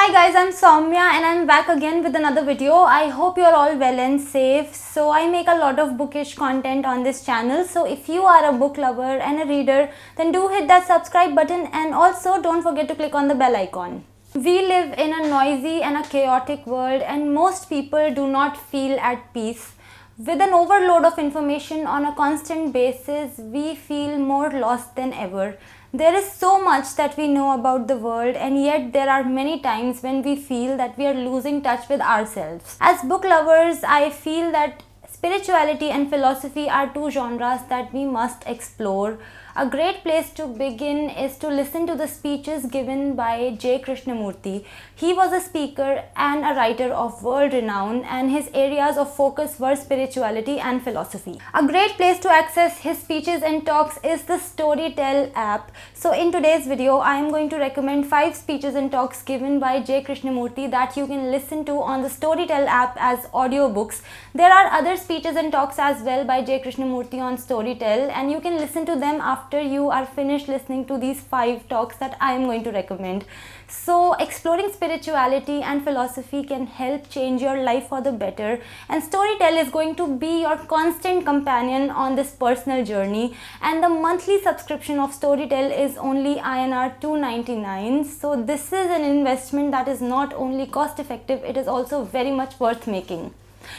Hi guys, I'm Saumya and I'm back again with another video. I hope you're all well and safe. So I make a lot of bookish content on this channel. So if you are a book lover and a reader, then do hit that subscribe button and also don't forget to click on the bell icon. We live in a noisy and a chaotic world and most people do not feel at peace. With an overload of information on a constant basis, we feel more lost than ever. There is so much that we know about the world, and yet there are many times when we feel that we are losing touch with ourselves. As book lovers, I feel that spirituality and philosophy are two genres that we must explore. A great place to begin is to listen to the speeches given by Jiddu Krishnamurti. He was a speaker and a writer of world renown, and his areas of focus were spirituality and philosophy. A great place to access his speeches and talks is the STORYTEL app. So in today's video, I am going to recommend 5 speeches and talks given by Jiddu Krishnamurti that you can listen to on the STORYTEL app as audiobooks. There are other speeches and talks as well by Jiddu Krishnamurti on STORYTEL, and you can listen to them after you are finished listening to these 5 talks that I am going to recommend. So exploring spirituality and philosophy can help change your life for the better, and STORYTEL is going to be your constant companion on this personal journey, and the monthly subscription of STORYTEL is only INR 299. So this is an investment that is not only cost effective, it is also very much worth making.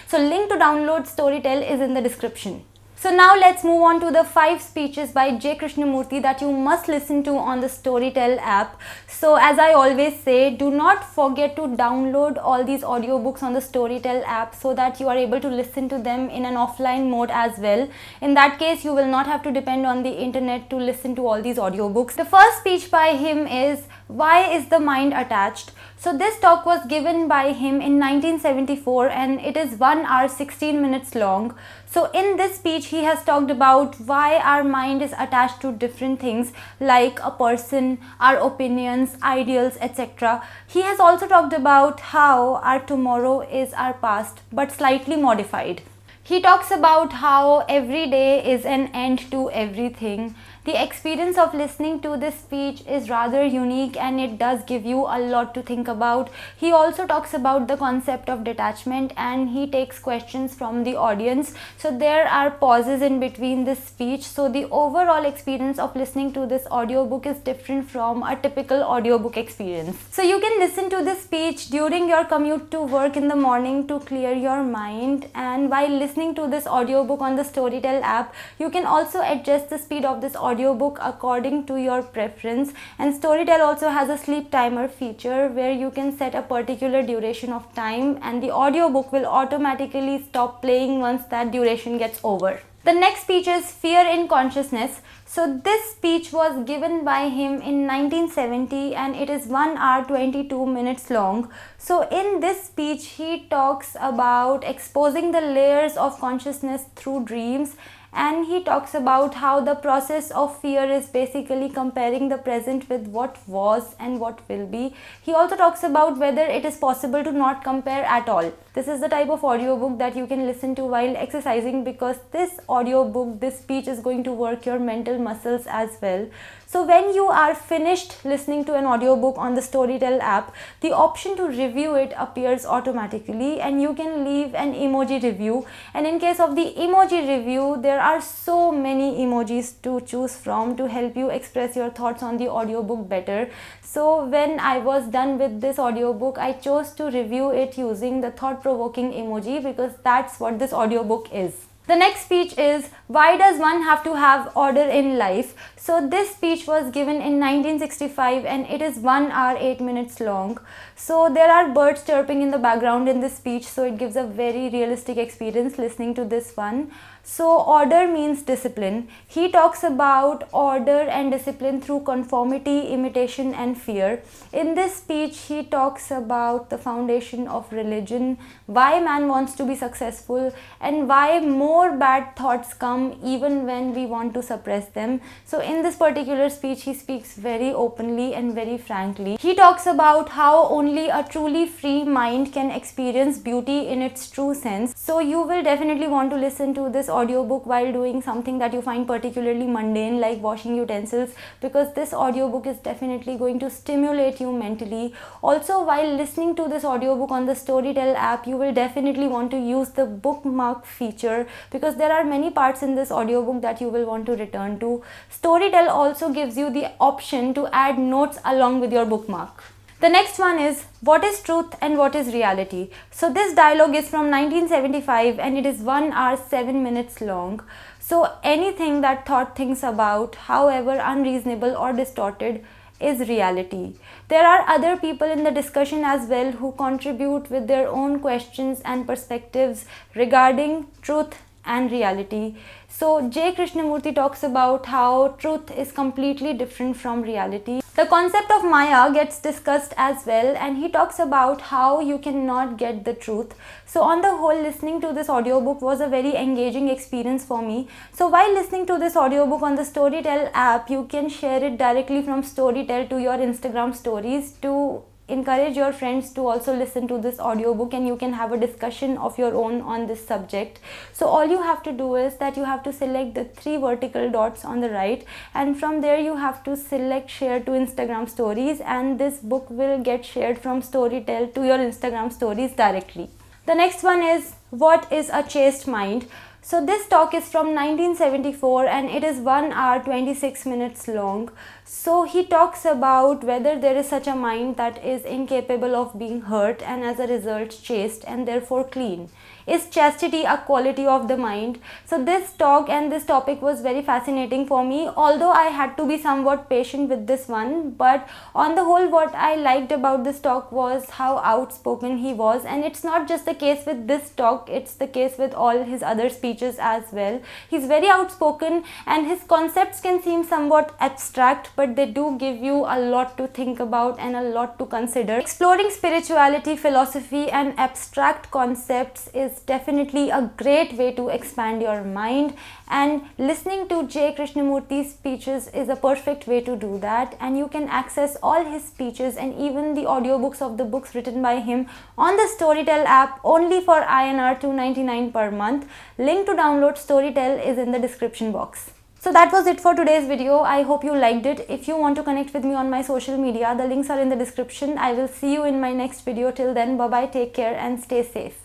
So link to download STORYTEL is in the description. So now let's move on to the 5 speeches by Jiddu Krishnamurti that you must listen to on the STORYTEL app. So as I always say, do not forget to download all these audiobooks on the STORYTEL app so that you are able to listen to them in an offline mode as well. In that case, you will not have to depend on the internet to listen to all these audiobooks. The first speech by him is "Why is the Mind Attached?" So this talk was given by him in 1974 and it is 1 hour 16 minutes long. So in this speech, he has talked about why our mind is attached to different things like a person, our opinions, ideals, etc. He has also talked about how our tomorrow is our past but slightly modified. He talks about how every day is an end to everything. The experience of listening to this speech is rather unique and it does give you a lot to think about. He also talks about the concept of detachment and he takes questions from the audience. So there are pauses in between this speech. So the overall experience of listening to this audiobook is different from a typical audiobook experience. So you can listen to this speech during your commute to work in the morning to clear your mind, and while listening to this audiobook on the STORYTEL app, you can also adjust the speed of this audiobook according to your preference. And STORYTEL also has a sleep timer feature where you can set a particular duration of time and the audiobook will automatically stop playing once that duration gets over. The next speech is Fear in Consciousness. So this speech was given by him in 1970 and it is 1 hour 22 minutes long. So in this speech, he talks about exposing the layers of consciousness through dreams, and he talks about how the process of fear is basically comparing the present with what was and what will be. He also talks about whether it is possible to not compare at all. This is the type of audiobook that you can listen to while exercising, because this audiobook, this speech is going to work your mental muscles as well. So when you are finished listening to an audiobook on the STORYTEL app, the option to review it appears automatically and you can leave an emoji review. And in case of the emoji review, there are so many emojis to choose from to help you express your thoughts on the audiobook better. So when I was done with this audiobook, I chose to review it using the thought-provoking emoji because that's what this audiobook is. The next speech is Why Does One Have to Have Order in Life? So this speech was given in 1965 and it is 1 hour 8 minutes long. So there are birds chirping in the background in this speech, so it gives a very realistic experience listening to this one. So order means discipline. He talks about order and discipline through conformity, imitation and fear. In this speech, he talks about the foundation of religion, why man wants to be successful, and why most more bad thoughts come even when we want to suppress them. So in this particular speech, he speaks very openly and very frankly. He talks about how only a truly free mind can experience beauty in its true sense. So you will definitely want to listen to this audiobook while doing something that you find particularly mundane, like washing utensils, because this audiobook is definitely going to stimulate you mentally. Also, while listening to this audiobook on the Storytel app, you will definitely want to use the bookmark feature, because there are many parts in this audiobook that you will want to return to. Storytel also gives you the option to add notes along with your bookmark. The next one is what is truth and what is reality. So this dialogue is from 1975 and it is 1 hour 7 minutes long. So anything that thought thinks about, however unreasonable or distorted, is reality. There are other people in the discussion as well who contribute with their own questions and perspectives regarding truth and reality. So J. Krishnamurti talks about how truth is completely different from reality. The concept of Maya gets discussed as well, and he talks about how you cannot get the truth. So on the whole, listening to this audiobook was a very engaging experience for me. So while listening to this audiobook on the Storytel app, you can share it directly from Storytel to your Instagram stories to encourage your friends to also listen to this audiobook, and you can have a discussion of your own on this subject. So all you have to do is that you have to select the 3 vertical dots on the right, and from there you have to select share to Instagram stories, and this book will get shared from Storytel to your Instagram stories directly. The next one is what is a chaste mind. So this talk is from 1974 and it is 1 hour 26 minutes long. So he talks about whether there is such a mind that is incapable of being hurt and as a result chaste and therefore clean. Is chastity a quality of the mind? So this talk and this topic was very fascinating for me, although I had to be somewhat patient with this one. But on the whole, what I liked about this talk was how outspoken he was, and it's not just the case with this talk, it's the case with all his other speeches as well. He's very outspoken and his concepts can seem somewhat abstract, but they do give you a lot to think about and a lot to consider. Exploring spirituality, philosophy and abstract concepts is definitely a great way to expand your mind, and listening to J. Krishnamurti's speeches is a perfect way to do that. And you can access all his speeches and even the audiobooks of the books written by him on the Storytel app only for INR 299 per month. Link to download Storytel is in the description box. So that was it for today's video. I hope you liked it. If you want to connect with me on my social media, the links are in the description. I will see you in my next video. Till then, bye bye, take care and stay safe.